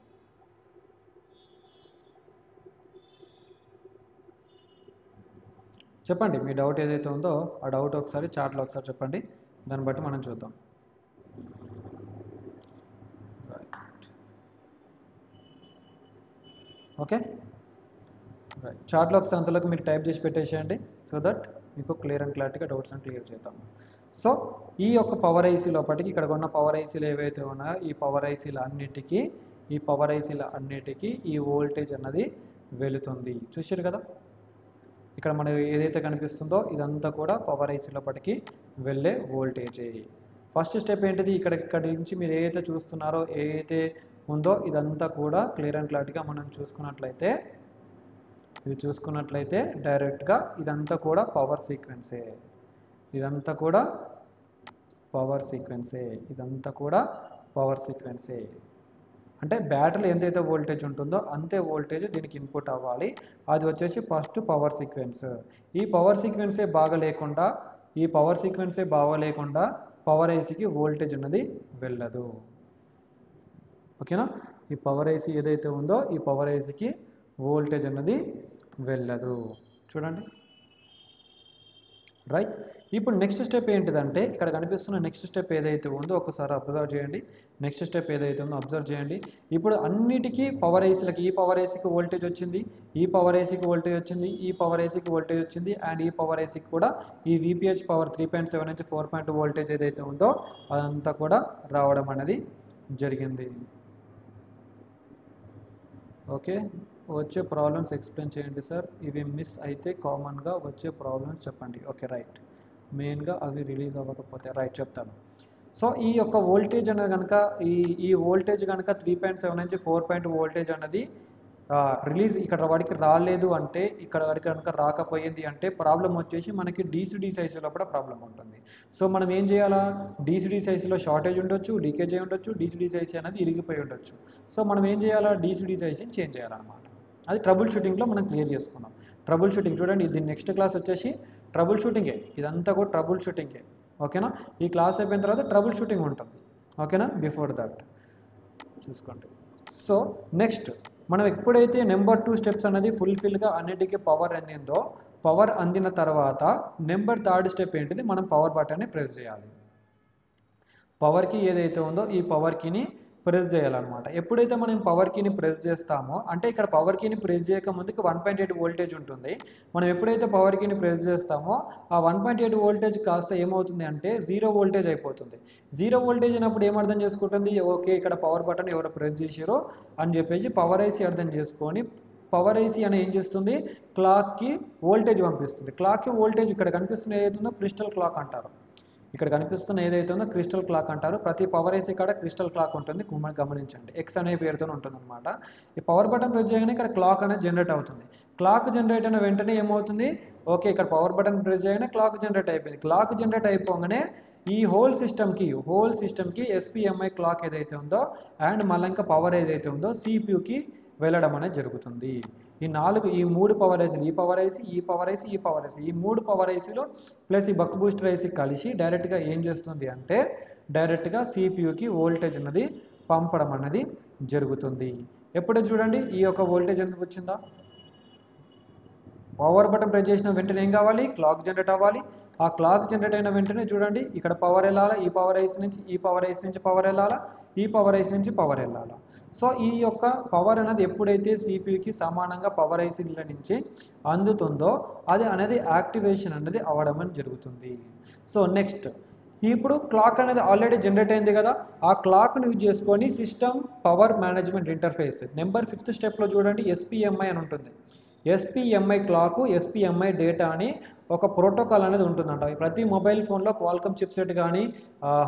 చెప్పండి మీ డౌట్ ఏదైతే ఉందో ఆ డౌట్ ఒకసారి చాట్లో ఒకసారి చెప్పండి, దాన్ని బట్టి మనం చూద్దాం. ఓకే రైట్, చాట్లో ఒకసారి అంతలోకి మీరు టైప్ చేసి పెట్టేసేయండి సో దట్ మీకు క్లియర్ అండ్ క్లారిటీగా డౌట్స్ అని క్లియర్ చేద్దాం. సో ఈ యొక్క పవర్ ఐసీ లోపలికి ఇక్కడ ఉన్న పవర్ ఐసీలు ఏవైతే ఉన్నాయో ఈ పవర్ ఐసీల అన్నిటికీ ఈ వోల్టేజ్ అన్నది వెళుతుంది. చూసారు కదా, ఇక్కడ మనకి ఏదైతే కనిపిస్తుందో ఇదంతా కూడా పవర్ ఐసీ లోపలికి వెళ్ళే వోల్టేజే. ఫస్ట్ స్టెప్ ఏంటిది, ఇక్కడి నుంచి మీరు ఏదైతే చూస్తున్నారో ఏదైతే ఉందో ఇదంతా కూడా క్లియర్ అండ్ క్లారిటీగా మనం చూసుకున్నట్లయితే డైరెక్ట్గా ఇదంతా కూడా పవర్ సీక్వెన్సే. ఇదంతా కూడా పవర్ సీక్వెన్సే, ఇదంతా కూడా పవర్ సీక్వెన్సే. అంటే బ్యాటరీలో ఎంతైతే వోల్టేజ్ ఉంటుందో అంతే వోల్టేజ్ దీనికి ఇన్పుట్ అవ్వాలి. అది వచ్చేసి ఫస్ట్ పవర్ సీక్వెన్స్. ఈ పవర్ సీక్వెన్సే బాగలేకుండా పవర్ ఐసీకి వోల్టేజ్ అన్నది వెళ్ళదు. ఓకేనా? ఈ పవర్ ఐసీ ఏదైతే ఉందో ఈ పవర్ ఐసీకి వోల్టేజ్ అన్నది వెళ్ళదు. చూడండి, రైట్. ఇప్పుడు నెక్స్ట్ స్టెప్ ఏంటిదంటే ఇక్కడ కనిపిస్తున్న నెక్స్ట్ స్టెప్ ఏదైతే ఉందో ఒకసారి అబ్జర్వ్ చేయండి. నెక్స్ట్ స్టెప్ ఏదైతే ఉందో అబ్జర్వ్ చేయండి. ఇప్పుడు అన్నిటికీ పవర్ ఐసీలకి ఈ పవర్ ఐసీకి వోల్టేజ్ వచ్చింది, ఈ పవర్ ఐసీకి వోల్టేజ్ వచ్చింది, ఈ పవర్ ఐసీకి వోల్టేజ్ వచ్చింది, అండ్ ఈ పవర్ ఐసీకి కూడా ఈ VPH పవర్ 3.7 నుంచి 4.2 వోల్టేజ్ ఏదైతే ఉందో అదంతా కూడా రావడం అనేది జరిగింది. ఓకే, వచ్చే ప్రాబ్లమ్స్ ఎక్స్ప్లెయిన్ చేయండి సార్. ఇవి మిస్ అయితే కామన్గా వచ్చే ప్రాబ్లమ్స్ చెప్పండి. Okay, right. మెయిన్గా అవి రిలీజ్ అవ్వకపోతే రైట్ చెప్తాను. సో ఈ యొక్క వోల్టేజ్ అనేది కనుక ఈ వోల్టేజ్ కనుక 3.7 నుంచి 4.2 వోల్టేజ్ అనేది రిలీజ్ ఇక్కడ వాడికి రాలేదు అంటే, ఇక్కడ వాడికి కనుక రాకపోయింది అంటే ప్రాబ్లం వచ్చేసి మనకి DC ఐసీలో కూడా ప్రాబ్లం ఉంటుంది. సో మనం ఏం చేయాలా? DC ఐసీలో షార్టేజ్ ఉండొచ్చు, లీకేజ్ అయి ఉండొచ్చు, DC ఐసీ అనేది ఇరిగిపోయి ఉండొచ్చు. సో మనం ఏం చేయాలా? DC ఐసీని చేంజ్ చేయాలన్నమాట. అది ట్రబుల్ షూటింగ్లో మనం క్లియర్ చేసుకున్నాం. ట్రబుల్ షూటింగ్ చూడండి, దీని నెక్స్ట్ క్లాస్ వచ్చేసి ట్రబుల్ షూటింగే. ఇదంతా కూడా ట్రబుల్ షూటింగే. ఓకేనా? ఈ క్లాస్ అయిపోయిన తర్వాత ట్రబుల్ షూటింగ్ ఉంటుంది. ఓకేనా? బిఫోర్ దట్ చూసుకోండి. సో నెక్స్ట్ మనం ఎప్పుడైతే నెంబర్ 2 స్టెప్స్ అనేది ఫుల్ఫిల్గా అన్నిటికీ పవర్ అందిందో, పవర్ అందిన తర్వాత నెంబర్ 3 స్టెప్ ఏంటిది? మనం పవర్ బటన్ని ప్రెస్ చేయాలి. పవర్ కీ ఏదైతే ఉందో ఈ పవర్ కీని ప్రెస్ చేయాలన్నమాట. ఎప్పుడైతే మనం పవర్ కీని ప్రెస్ చేస్తామో, అంటే ఇక్కడ పవర్ కీని ప్రెస్ చేయక ముందుకు 1.8 వోల్టేజ్ ఉంటుంది. మనం ఎప్పుడైతే పవర్ కీని ప్రెస్ చేస్తామో ఆ 1.8 వోల్టేజ్ కాస్త ఏమవుతుంది అంటే 0 వోల్టేజ్ అయిపోతుంది. 0 వోల్టేజ్ అయినప్పుడు ఏం అర్థం చేసుకుంటుంది? ఓకే, ఇక్కడ పవర్ బటన్ ఎవరో ప్రెస్ చేసారో అని చెప్పేసి పవర్ ఐసీ అర్థం చేసుకొని పవర్ ఐసీ అని ఏం చేస్తుంది? క్లాక్కి వోల్టేజ్ పంపిస్తుంది. క్లాక్కి వోల్టేజ్ ఇక్కడ కనిపిస్తున్న ఏదైతుందో క్రిస్టల్ క్లాక్ అంటారు. ఇక్కడ కనిపిస్తున్న ఏదైతే ఉందో క్రిస్టల్ క్లాక్ అంటారు. ప్రతి పవర్ ఐసీ కాడ క్రిస్టల్ క్లాక్ ఉంటుంది, గమనించండి. X అనే పేరుతో ఉంటుంది అనమాట. ఈ పవర్ బటన్ ప్రెస్ చేయగానే ఇక్కడ క్లాక్ అనేది జనరేట్ అవుతుంది. క్లాక్ జనరేట్ అయిన వెంటనే ఏమవుతుంది? ఓకే, ఇక్కడ పవర్ బటన్ ప్రెస్ చేయగానే క్లాక్ జనరేట్ అయిపోయింది. క్లాక్ జనరేట్ అయిపోగానే ఈ హోల్ సిస్టమ్కి SPMI క్లాక్ ఏదైతే ఉందో అండ్ మళ్ళీ ఇంకా పవర్ ఏదైతే ఉందో CPUకి వెళ్ళడం అనేది జరుగుతుంది. ఈ 3 పవర్ ఐసీలు, ఈ పవర్ ఐసీ, ఈ పవర్ ఐసీ, ఈ పవర్ ఐసీ, ఈ 3 పవర్ ఐసీలు ప్లస్ ఈ బక్ బూస్టర్ ఐసీ కలిసి డైరెక్ట్గా ఏం చేస్తుంది అంటే డైరెక్ట్గా CPUకి వోల్టేజ్ అన్నది పంపడం అన్నది జరుగుతుంది. ఎప్పుడైతే చూడండి ఈ యొక్క వోల్టేజ్ ఎందుకు వచ్చిందా? పవర్ బటన్ ప్రెస్ చేసిన వెంటనే ఏం కావాలి? క్లాక్ జనరేట్ అవ్వాలి. ఆ క్లాక్ జనరేట్ అయిన వెంటనే చూడండి ఇక్కడ పవర్ వెళ్ళాలా, ఈ పవర్ ఐసీ నుంచి ఈ పవర్ ఐసీ నుంచి పవర్ వెళ్ళాలా, ఈ పవర్ ఐసీ నుంచి పవర్ వెళ్ళాలా. సో ఈ యొక్క పవర్ అనేది ఎప్పుడైతే CPUకి సమానంగా పవర్ ఐసీల నుంచి అందుతుందో అది అనేది యాక్టివేషన్ అనేది అవ్వడం అని జరుగుతుంది. సో నెక్స్ట్ ఇప్పుడు క్లాక్ అనేది ఆల్రెడీ జనరేట్ అయింది కదా, ఆ క్లాక్ను యూజ్ చేసుకొని system power management interface number 5th స్టెప్లో చూడండి SPMI అని ఉంటుంది. SPMI క్లాకు, SPMI డేటా అని ఒక ప్రోటోకాల్ అనేది ఉంటుందంట. ప్రతి మొబైల్ ఫోన్లో క్వాల్కమ్ చిప్సెట్ కానీ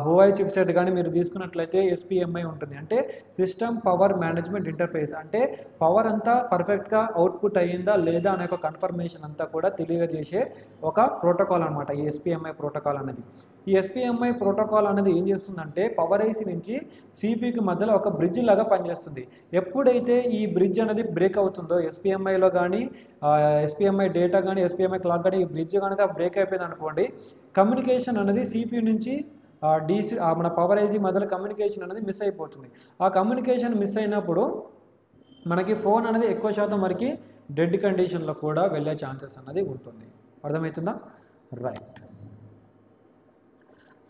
హువాయి చిప్సెట్ కానీ మీరు తీసుకున్నట్లయితే SPMI ఉంటుంది. అంటే సిస్టమ్ పవర్ మేనేజ్మెంట్ ఇంటర్ఫేస్. అంటే పవర్ అంతా పర్ఫెక్ట్గా అవుట్పుట్ అయ్యిందా లేదా అనే ఒక కన్ఫర్మేషన్ అంతా కూడా తెలియజేసే ఒక ప్రోటోకాల్ అనమాట ఈ SPMI ప్రోటోకాల్ అనేది. ఈ SPMI ప్రోటోకాల్ అనేది ఏం చేస్తుందంటే పవర్ ఐసీ నుంచి CPUకి మధ్యలో ఒక బ్రిడ్జ్ లాగా పనిచేస్తుంది. ఎప్పుడైతే ఈ బ్రిడ్జ్ అనేది బ్రేక్ అవుతుందో SPMIలో కానీ SPMI డేటా కానీ SPMI క్లాక్ కానీ ఈ బ్రిడ్జ్ కనుక బ్రేక్ అయిపోయింది అనుకోండి, కమ్యూనికేషన్ అనేది CPU నుంచి మన పవర్ ఐసీ మధ్యలో కమ్యూనికేషన్ అనేది మిస్ అయిపోతుంది. ఆ కమ్యూనికేషన్ మిస్ అయినప్పుడు మనకి ఫోన్ అనేది ఎక్కువ శాతం వరకు డెడ్ కండిషన్లో కూడా వెళ్ళే ఛాన్సెస్ అనేది ఉంటుంది. అర్థమవుతుందా? రైట్.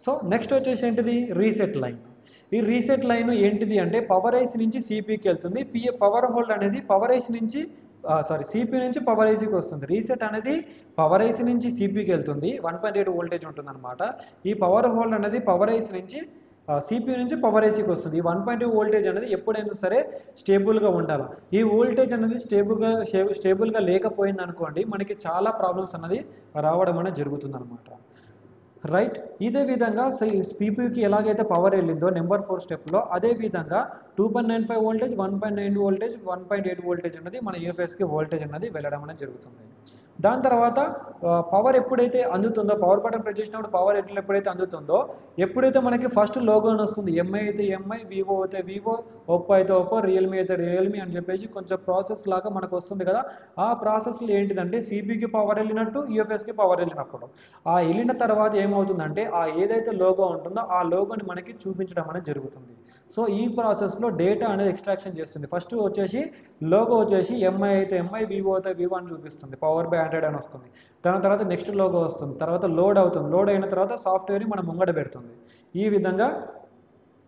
సో నెక్స్ట్ వచ్చేసి ఏంటిది? Reset line. ఈ రీసెట్ లైన్ ఏంటిది అంటే పవర్ ఐసీ నుంచి CPUకి వెళ్తుంది. పవర్ హోల్డ్ అనేది పవర్ ఐసీ నుంచి CPU నుంచి పవర్ ఐసీకి వస్తుంది. రీసెట్ అనేది పవర్ ఐసీ నుంచి CPUకి వెళ్తుంది. 1.8 వోల్టేజ్ ఉంటుంది అనమాట. ఈ పవర్ హోల్డ్ అనేది పవర్ ఐసీ నుంచి CPU నుంచి పవర్ ఐసీకి వస్తుంది. ఈ 1.2 వోల్టేజ్ అనేది ఎప్పుడైనా సరే స్టేబుల్గా ఉండాలి. ఈ వోల్టేజ్ అనేది స్టేబుల్గా లేకపోయింది అనుకోండి మనకి చాలా ప్రాబ్లమ్స్ అనేది రావడం అనేది జరుగుతుంది అనమాట. రైట్. ఇదే విధంగా CPUకి ఎలాగైతే పవర్ వెళ్ళిందో నెంబర్ 4 స్టెప్లో అదే విధంగా 2.95 వోల్టేజ్, 1.9 వోల్టేజ్, 1.8 వోల్టేజ్ అనేది మన UFSకి వోల్టేజ్ అనేది వెళ్ళడం అనేది జరుగుతుంది. దాని తర్వాత పవర్ ఎప్పుడైతే అందుతుందో, పవర్ బటన్ ప్రెస్ చేసినప్పుడు పవర్ ఎప్పుడైతే అందుతుందో, ఎప్పుడైతే మనకి ఫస్ట్ లోగో అని వస్తుంది, ఎంఐ అయితే ఎంఐ, వివో అయితే వివో, ఒప్పో అయితే ఒప్పో, రియల్మీ అయితే రియల్మీ అని చెప్పేసి కొంచెం ప్రాసెస్ లాగా మనకు వస్తుంది కదా. ఆ ప్రాసెస్లో ఏంటిదంటే సిపికి పవర్ వెళ్ళినట్టు, యూఎఫ్ఎస్కి పవర్ వెళ్ళినప్పుడు ఆ వెళ్ళిన తర్వాత ఏమవుతుందంటే ఆ ఏదైతే లోగో ఉంటుందో ఆ లోగోని మనకి చూపించడం అనేది జరుగుతుంది. సో ఈ ప్రాసెస్లో డేటా అనేది ఎక్స్ట్రాక్షన్ చేస్తుంది. ఫస్ట్ వచ్చేసి లోగో వచ్చేసి ఎంఐ అయితే ఎంఐ, వివో అయితే వివో అని చూపిస్తుంది, పవర్ బై 100 అని వస్తుంది. దాని తర్వాత నెక్స్ట్ లోగో వస్తుంది, తర్వాత లోడ్ అవుతుంది, లోడ్ అయిన తర్వాత సాఫ్ట్వేర్ని మనం ముంగడ పెడుతుంది. ఈ విధంగా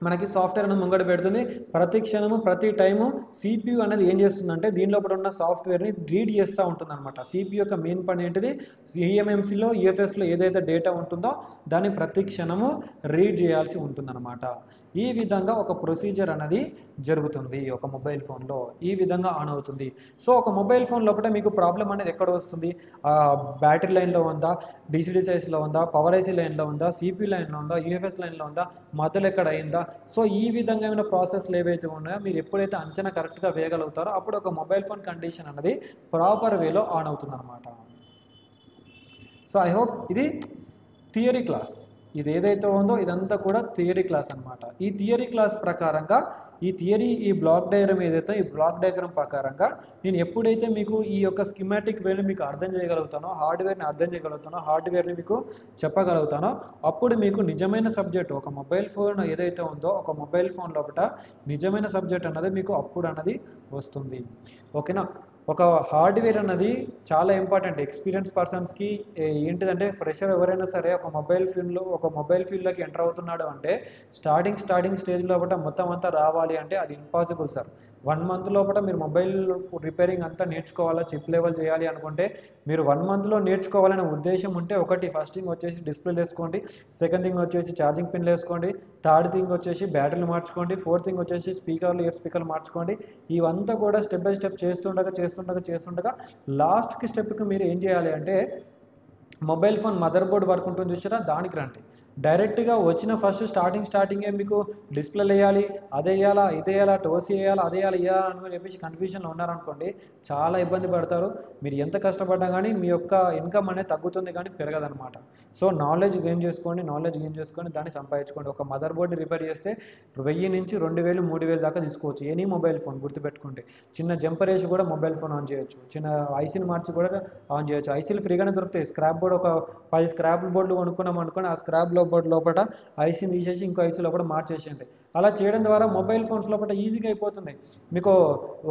మనకి సాఫ్ట్వేర్ అనేది ముంగడ పెడుతుంది. ప్రతి క్షణము ప్రతి టైము సిపియు అనేది ఏం చేస్తుందంటే దీనిలో ఉన్న సాఫ్ట్వేర్ని రీడ్ చేస్తూ ఉంటుంది అనమాట. సిపియు యొక్క మెయిన్ పని ఏంటిది, ఈఎంఎంసీలో యూఎఫ్ఎస్లో ఏదైతే డేటా ఉంటుందో దాన్ని ప్రతి క్షణము రీడ్ చేయాల్సి ఉంటుందన్నమాట. ఈ విధంగా ఒక ప్రొసీజర్ అనేది జరుగుతుంది ఒక మొబైల్ ఫోన్లో, ఈ విధంగా ఆన్ అవుతుంది. సో ఒక మొబైల్ ఫోన్ లోపల మీకు ప్రాబ్లం అనేది ఎక్కడ వస్తుంది, బ్యాటరీ లైన్లో ఉందా, డిసిడిసైస్లో ఉందా, పవర్ ఐసీ లైన్లో ఉందా, సిపి లైన్లో ఉందా, యూఎఫ్ఎస్ లైన్లో ఉందా, మధ్యలో ఎక్కడ అయిందా. సో ఈ విధంగా ప్రాసెస్లు ఏవైతే ఉన్నాయో మీరు ఎప్పుడైతే అంచనా కరెక్ట్గా వేయగలుగుతారో అప్పుడు ఒక మొబైల్ ఫోన్ కండిషన్ అనేది ప్రాపర్ వేలో ఆన్ అవుతుంది అనమాట. సో ఐ హోప్ ఇది థియరీ క్లాస్, ఇది ఏదైతే ఉందో ఇదంతా కూడా థియరీ క్లాస్ అనమాట. ఈ థియరీ క్లాస్ ప్రకారంగా ఈ బ్లాక్ డయాగ్రామ్ ఏదైతే ఈ బ్లాక్ డయాగ్రామ్ ప్రకారంగా నేను ఎప్పుడైతే మీకు ఈ యొక్క స్కిమాటిక్ వేని మీకు అర్థం చేయగలుగుతానో, హార్డ్వేర్ని అర్థం చేయగలుగుతానో, హార్డ్వేర్ని మీకు చెప్పగలుగుతానో అప్పుడు మీకు నిజమైన సబ్జెక్ట్ ఒక మొబైల్ ఫోన్ ఏదైతే ఉందో ఒక మొబైల్ ఫోన్ లోపల నిజమైన సబ్జెక్ట్ అన్నది మీకు అప్పుడు అన్నది వస్తుంది. ఓకేనా. ఒక హార్డ్వేర్ అన్నది చాలా ఇంపార్టెంట్ ఎక్స్పీరియన్స్ పర్సన్స్కి. ఏంటిదంటే ఫ్రెషర్ ఎవరైనా సరే ఒక మొబైల్ ఫీల్డ్లోకి ఎంటర్ అవుతున్నాడు అంటే స్టార్టింగ్ స్టేజ్ లోపల మొత్తం అంతా రావాలి అంటే అది ఇంపాసిబుల్ సార్. 1 month లోపల మీరు మొబైల్ రిపేరింగ్ అంతా నేర్చుకోవాలా, చిప్ లెవెల్ చేయాలి అనుకుంటే మీరు 1 monthలో నేర్చుకోవాలనే ఉద్దేశం ఉంటే ఫస్ట్ థింగ్ వచ్చేసి డిస్ప్లేలు వేసుకోండి, సెకండ్ థింగ్ వచ్చేసి ఛార్జింగ్ పిన్లు వేసుకోండి, థర్డ్ థింగ్ వచ్చేసి బ్యాటరీలు మార్చుకోండి, ఫోర్త్ థింగ్ వచ్చేసి ఇయర్ స్పీకర్లు మార్చుకోండి. ఇవంతా కూడా స్టెప్ బై స్టెప్ చేస్తుండగా లాస్ట్కి స్టెప్కి మీరు ఏం చేయాలి అంటే mobile phone mother board work ఉంటుంది చూసారా, దానికి రండి. డైరెక్ట్గా వచ్చిన ఫస్ట్ స్టార్టింగే మీకు డిస్ప్లేలు వేయాలి, అదే వేయాలా ఇది వేయాలా, టోసీ వేయాలా అదే వేయాలి అని చెప్పేసి కన్ఫ్యూజన్లో ఉన్నారనుకోండి చాలా ఇబ్బంది పడతారు. మీరు ఎంత కష్టపడ్డా కానీ మీ యొక్క ఇన్కమ్ అనేది తగ్గుతుంది కానీ పెరగదనమాట. సో నాలెడ్జ్ గెయిన్ చేసుకొని దాన్ని సంపాదించుకోండి. ఒక మదర్ బోర్డ్ని రిపేర్ చేస్తే 1000 నుంచి 2000 3000 దాకా తీసుకోవచ్చు ఎనీ మొబైల్ ఫోన్ గుర్తుపెట్టుకోండి. చిన్న జంపర్ వేసి కూడా మొబైల్ ఫోన్ ఆన్ చేయొచ్చు, చిన్న ఐసీని మార్చి కూడా ఆన్ చేయొచ్చు. ఐసీలు ఫ్రీగానే దొరుకుతాయి. స్క్రాప్ బోర్డ్ ఒక 10 స్క్రాప్ బోర్డులు కొనుక్కున్నాం అనుకోండి, ఆ స్క్రాప్ బోర్డ్ లోపల ఐసీని తీసేసి ఇంకో ఐసీ లోపల మార్చేసేయండి. అలా చేయడం ద్వారా మొబైల్ ఫోన్స్ లోపల ఈజీగా అయిపోతుంది. మీకు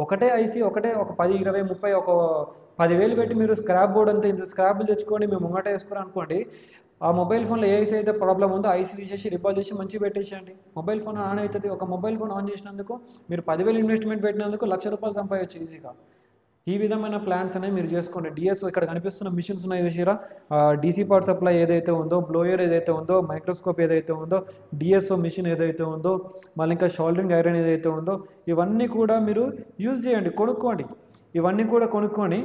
ఒకటే ఐసీ ఒక 10 20 30 ఒక 10,000 పెట్టి మీరు స్క్రాప్ బోర్డ్ అంతా ఇంత స్క్రాప్లు తెచ్చుకొని మేము ముంగట వేసుకుని అనుకోండి, ఆ మొబైల్ ఫోన్లో ఏ ఐసీ అయితే ప్రాబ్లం ఉందో ఐసీ తీసేసి రిపాల్ చేసి మంచిగా పెట్టేసేయండి, మొబైల్ ఫోన్ ఆన్ అవుతుంది. ఒక మొబైల్ ఫోన్ ఆన్ చేసినందుకు మీరు 10,000 ఇన్వెస్ట్మెంట్ పెట్టినందుకు ₹1,00,000 సంపాదించవచ్చు ఈజీగా. ఈ విధమైన ప్లాన్స్ అనేవి మీరు చేసుకోండి. డిఎస్ఓ ఇక్కడ కనిపిస్తున్న మిషన్స్ ఉన్నాయి చూసిరా, డీసీ పవర్ సప్లై ఏదైతే ఉందో, బ్లోయర్ ఏదైతే ఉందో, మైక్రోస్కోప్ ఏదైతే ఉందో, డిఎస్ఓ మిషన్ ఏదైతే ఉందో, మళ్ళీ ఇంకా షోల్డరింగ్ ఐరన్ ఏదైతే ఉందో, ఇవన్నీ కూడా మీరు యూజ్ చేయండి, కొనుక్కోండి. ఇవన్నీ కూడా కొనుక్కొని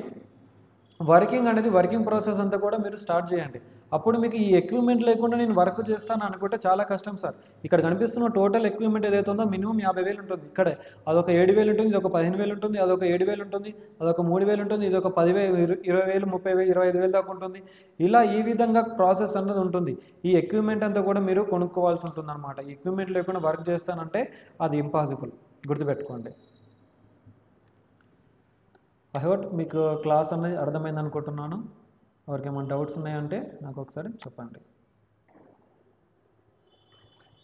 వర్కింగ్ ప్రాసెస్ అంతా కూడా మీరు స్టార్ట్ చేయండి. అప్పుడు మీకు ఈ ఎక్విప్మెంట్ లేకుండా నేను వర్క్ చేస్తాను అనుకుంటే చాలా కష్టం సార్. ఇక్కడ కనిపిస్తున్న టోటల్ ఎక్విప్మెంట్ ఏదైతే ఉందో మినిమం 50,000 ఉంటుంది. ఇక్కడే అదొక 7,000 ఉంటుంది, ఇదొక 15,000 ఉంటుంది, అదొక 7,000 ఉంటుంది, అదొక 3,000 ఉంటుంది, ఇదొక 10,000 20,000 30,000 25,000 దాకా ఉంటుంది. ఇలా ఈ విధంగా ప్రాసెస్ అన్నది ఉంటుంది. ఈ ఎక్విప్మెంట్ అంతా కూడా మీరు కొనుక్కోవాల్సి ఉంటుంది అనమాట. ఈ ఎక్విప్మెంట్ లేకుండా వర్క్ చేస్తానంటే అది ఇంపాసిబుల్, గుర్తుపెట్టుకోండి. ఐ హోప్ మీకు క్లాస్ అనేది అర్థమైంది అనుకుంటున్నాను. ఎవరికి ఏమైనా డౌట్స్ ఉన్నాయంటే నాకు ఒకసారి చెప్పండి.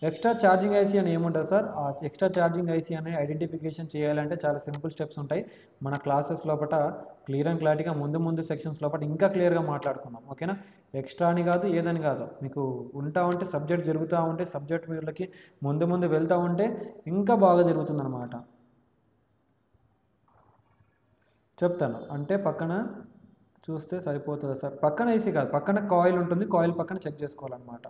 ఎక్స్ట్రా ఛార్జింగ్ ఐసీ అని ఏముంటుంది సార్? ఆ ఎక్స్ట్రా ఛార్జింగ్ ఐసీ అనేది ఐడెంటిఫికేషన్ చేయాలంటే చాలా సింపుల్ స్టెప్స్ ఉంటాయి. మన క్లాసెస్ లోపల క్లియర్ అండ్ క్లారిటీగా ముందు సెక్షన్స్ లోపల ఇంకా క్లియర్గా మాట్లాడుకుందాం. ఓకేనా. ఎక్స్ట్రా అని కాదు, ఏదని కాదు, మీకు ఉంటే సబ్జెక్ట్ జరుగుతూ ఉంటే సబ్జెక్ట్ వీళ్ళకి ముందు వెళ్తూ ఉంటే ఇంకా బాగా జరుగుతుంది అన్నమాట. చెప్తాను అంటే పక్కన చూస్తే సరిపోతుంది సార్. పక్కన ఏసీ కాదు, పక్కన కాయిల్ ఉంటుంది, కాయిల్ పక్కన చెక్ చేసుకోవాలన్నమాట.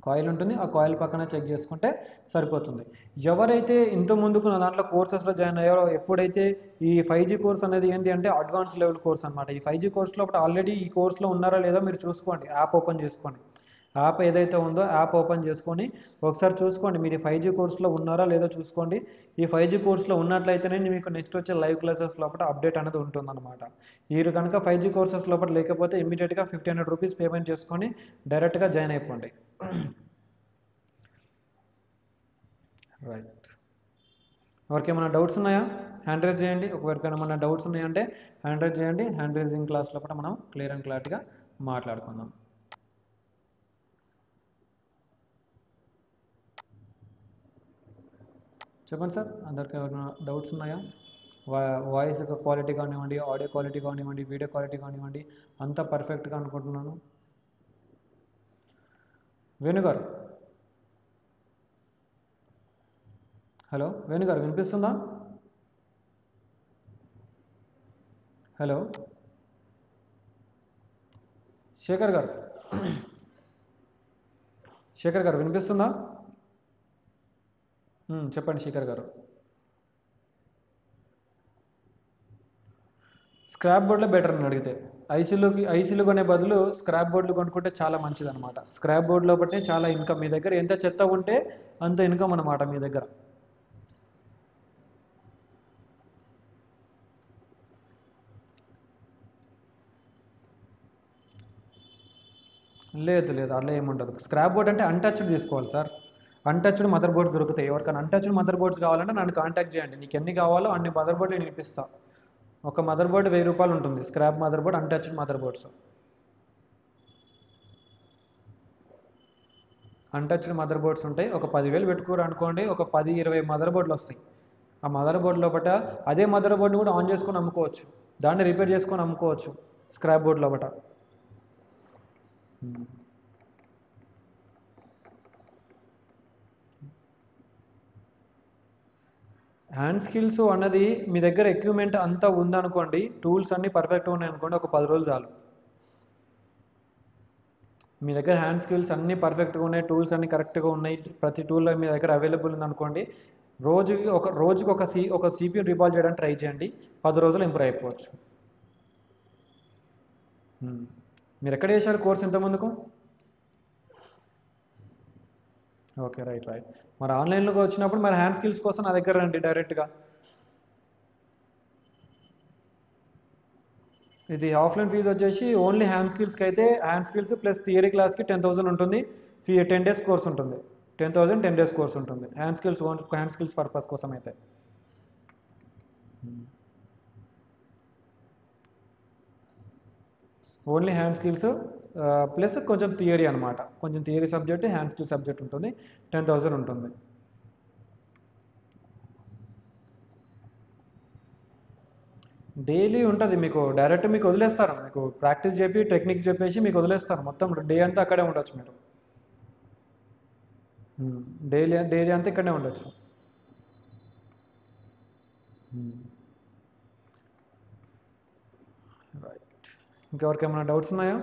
కాయిల్ ఉంటుంది, ఆ కాయిల్ పక్కన చెక్ చేసుకుంటే సరిపోతుంది. ఎవరైతే ఇంత ముందుకు నా దాంట్లో కోర్సెస్లో జాయిన్ అయ్యారో, ఎప్పుడైతే ఈ 5G కోర్స్ అనేది ఏంటి అంటే అడ్వాన్స్ లెవెల్ కోర్స్ అనమాట. ఈ 5G కోర్స్లో ఆల్రెడీ ఈ కోర్స్లో ఉన్నారా లేదా మీరు చూసుకోండి, యాప్ ఓపెన్ చేసుకోండి. యాప్ ఏదైతే ఉందో యాప్ ఓపెన్ చేసుకొని ఒకసారి చూసుకోండి మీరు 5G కోర్సులో ఉన్నారా లేదో చూసుకోండి. ఈ 5G కోర్సులో ఉన్నట్లయితేనే మీకు నెక్స్ట్ వచ్చే లైవ్ క్లాసెస్ లోపల అప్డేట్ అనేది ఉంటుందన్నమాట. మీరు కనుక 5G కోర్సెస్ లోపల లేకపోతే ఇమ్మీడియట్గా 1500 రూపీస్ పేమెంట్ చేసుకొని డైరెక్ట్గా జాయిన్ అయిపోండి. రైట్, ఎవరికేమైనా డౌట్స్ ఉన్నాయా? హ్యాండ్ రైజ్ చేయండి. ఒకవేళ ఏమైనా డౌట్స్ ఉన్నాయంటే హ్యాండ్ రైజ్ చేయండి. హ్యాండ్ రైజింగ్ క్లాస్లో కూడా మనం క్లియర్ అండ్ క్లారిటీగా మాట్లాడుకుందాం. చెప్పండి సార్, అందరికీ ఏమైనా డౌట్స్ ఉన్నాయా? వాయిస్ క్వాలిటీ కానివ్వండి, ఆడియో క్వాలిటీ కానివ్వండి, వీడియో క్వాలిటీ కానివ్వండి, అంతా పర్ఫెక్ట్గా అనుకుంటున్నాను. వేణుగారు, హలో వేణుగారు వినిపిస్తుందా? హలో శేఖర్ గారు, శేఖర్ గారు వినిపిస్తుందా? చెప్పండి శేఖర్ గారు. స్క్రాప్ బోర్డులో బెటర్ అని అడిగితే ఐసీలు కొనే బదులు స్క్రాప్ బోర్డులు కొనుక్కుంటే చాలా మంచిది అనమాట. స్క్రాప్ బోర్డులో బట్టి చాలా ఇన్కమ్, మీ దగ్గర ఎంత చెత్త ఉంటే అంత ఇన్కమ్ అనమాట మీ దగ్గర. లేదు లేదు అలా ఏముండదు. స్క్రాప్ బోర్డ్ అంటే అన్టచ్డ్ తీసుకోవాలి సార్. అన్టచ్డ్ మదర్ బోర్డ్స్ దొరుకుతాయి. ఎవరికైనా అన్టచ్డ్ మదర్ బోర్డ్స్ కావాలంటే నన్ను కాంటాక్ట్ చేయండి. నీకు ఎన్ని కావాలో అన్ని మదర్ బోర్డులు నేను ఇప్పిస్తాను. ఒక మదర్ బోర్డు 1000 రూపాయలు ఉంటుంది. Scrap mother board, untouched mother boards. Untouched mother boards ఉంటాయి. ఒక 10,000 పెట్టుకోరు అనుకోండి, ఒక 10-20 మదర్ బోర్డులు వస్తాయి. ఆ మదర్ బోర్డు లోపల అదే మదర్ బోర్డుని కూడా ఆన్ చేసుకొని అమ్ముకోవచ్చు, దాన్ని రిపేర్ చేసుకొని అమ్ముకోవచ్చు స్క్రాప్ బోర్డు లోపల. హ్యాండ్ స్కిల్స్ అన్నది మీ దగ్గర ఎక్విప్మెంట్ అంతా ఉందనుకోండి, టూల్స్ అన్నీ పర్ఫెక్ట్గా ఉన్నాయనుకోండి, ఒక 10 రోజులు చాలు. మీ దగ్గర హ్యాండ్ స్కిల్స్ అన్నీ పర్ఫెక్ట్గా ఉన్నాయి, టూల్స్ అన్నీ కరెక్ట్గా ఉన్నాయి, ప్రతి టూల్లో మీ దగ్గర అవైలబుల్ ఉందనుకోండి, రోజుకి ఒక CPU రీబాల్ చేయడానికి ట్రై చేయండి. 10 రోజులు ఇంప్రూవ్ అయిపోవచ్చు. మీరు ఎక్కడ చేశారు కోర్స్ ఇంతకుముందుకు? Okay, right. మరి ఆన్లైన్లోకి వచ్చినప్పుడు మరి హ్యాండ్ స్కిల్స్ కోసం నా దగ్గర రండి డైరెక్ట్గా. ఇది ఆఫ్లైన్ ఫీజు వచ్చేసి ఓన్లీ హ్యాండ్ స్కిల్స్కి అయితే హ్యాండ్ స్కిల్స్ ప్లస్ థియరీ క్లాస్కి 10,000 ఉంటుంది. 10 days కోర్స్ ఉంటుంది. 10,000 10 days కోర్స్ ఉంటుంది. హ్యాండ్ స్కిల్స్ పర్పస్ కోసం అయితే. ఓన్లీ హ్యాండ్ స్కిల్స్ ప్లస్ కొంచెం థియరీ అనమాట. కొంచెం theory subject, hand skill subject ఉంటుంది. 10,000 ఉంటుంది. డైలీ ఉంటుంది. మీకు డైరెక్ట్ మీకు వదిలేస్తారు. మీకు ప్రాక్టీస్ చెప్పి టెక్నిక్స్ చెప్పేసి మీకు వదిలేస్తారు. మొత్తం డే అంతా అక్కడే ఉండొచ్చు మీరు. డైలీ అంతా ఇక్కడనే ఉండొచ్చు. రైట్, ఇంకెవరికి ఏమైనా డౌట్స్ ఉన్నాయా?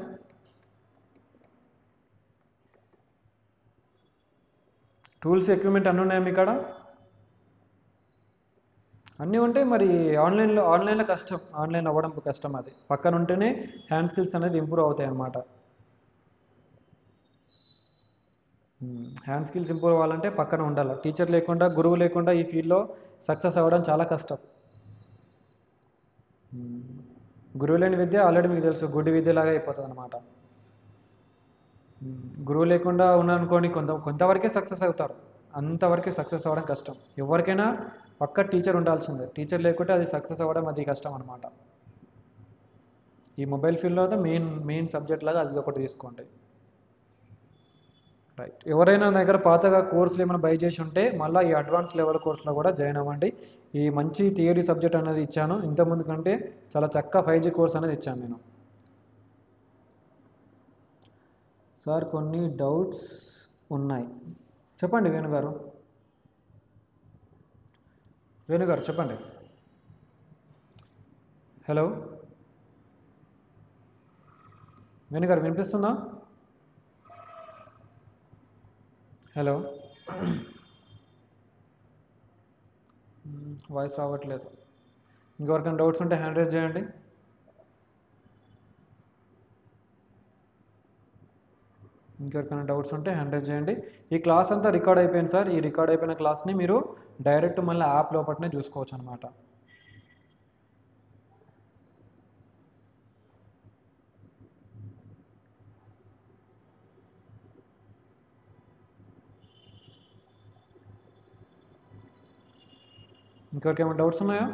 టూల్స్ ఎక్విప్మెంట్ అన్నీ ఉన్నాయా మీ కాడ? అన్నీ ఉంటే మరి ఆన్లైన్లో కష్టం. ఆన్లైన్ అవ్వడం కష్టం. అది పక్కన ఉంటేనే హ్యాండ్ స్కిల్స్ అనేది ఇంప్రూవ్ అవుతాయి అన్నమాట. హ్యాండ్ స్కిల్స్ ఇంప్రూవ్ అవ్వాలంటే పక్కన ఉండాలి. టీచర్ లేకుండా, గురువు లేకుండా ఈ ఫీల్డ్లో సక్సెస్ అవ్వడం చాలా కష్టం. గురువు లేని విద్య ఆల్రెడీ మీకు తెలుసు, గుడ్డి విద్యలాగా అయిపోతుంది అనమాట. గురువు లేకుండా ఉన్నారనుకోండి, కొంతవరకే సక్సెస్ అవుతారు. అంతవరకే సక్సెస్ అవ్వడం కష్టం. ఎవరికైనా పక్క టీచర్ ఉండాల్సిందే. టీచర్ లేకుంటే అది సక్సెస్ అవ్వడం అది కష్టం అనమాట. ఈ మొబైల్ ఫీల్డ్లో అయితే మెయిన్ సబ్జెక్ట్ లాగా అది ఒకటి తీసుకోండి. రైట్, ఎవరైనా నా దగ్గర పాతగా కోర్సులు ఏమైనా బై చేసి ఉంటే మళ్ళీ ఈ అడ్వాన్స్ లెవెల్ కోర్సులో కూడా జాయిన్ అవ్వండి. ఈ మంచి థియరీ సబ్జెక్ట్ అనేది ఇచ్చాను. ఇంతకుముందు కంటే చాలా చక్కగా 5G కోర్స్ అనేది ఇచ్చాను నేను. సార్ కొన్ని డౌట్స్ ఉన్నాయి. చెప్పండి వేణుగారు. చెప్పండి. హలో వేణుగారు వినిపిస్తుందా? హలో, వాయిస్ రావట్లేదు. ఇంకెవరికైనా డౌట్స్ ఉంటే హ్యాండ్ రైజ్ చేయండి. ఇంకెవరికైనా డౌట్స్ ఉంటే హ్యాండ్ రైజ్ చేయండి. ఈ క్లాస్ అంతా రికార్డ్ అయిపోయింది సార్. ఈ రికార్డ్ అయిపోయిన క్లాస్ని మీరు డైరెక్ట్ మళ్ళీ యాప్ లోపలనే చూసుకోవచ్చు అనమాట. ఇంకెవరికైనా డౌట్స్ ఉన్నాయా?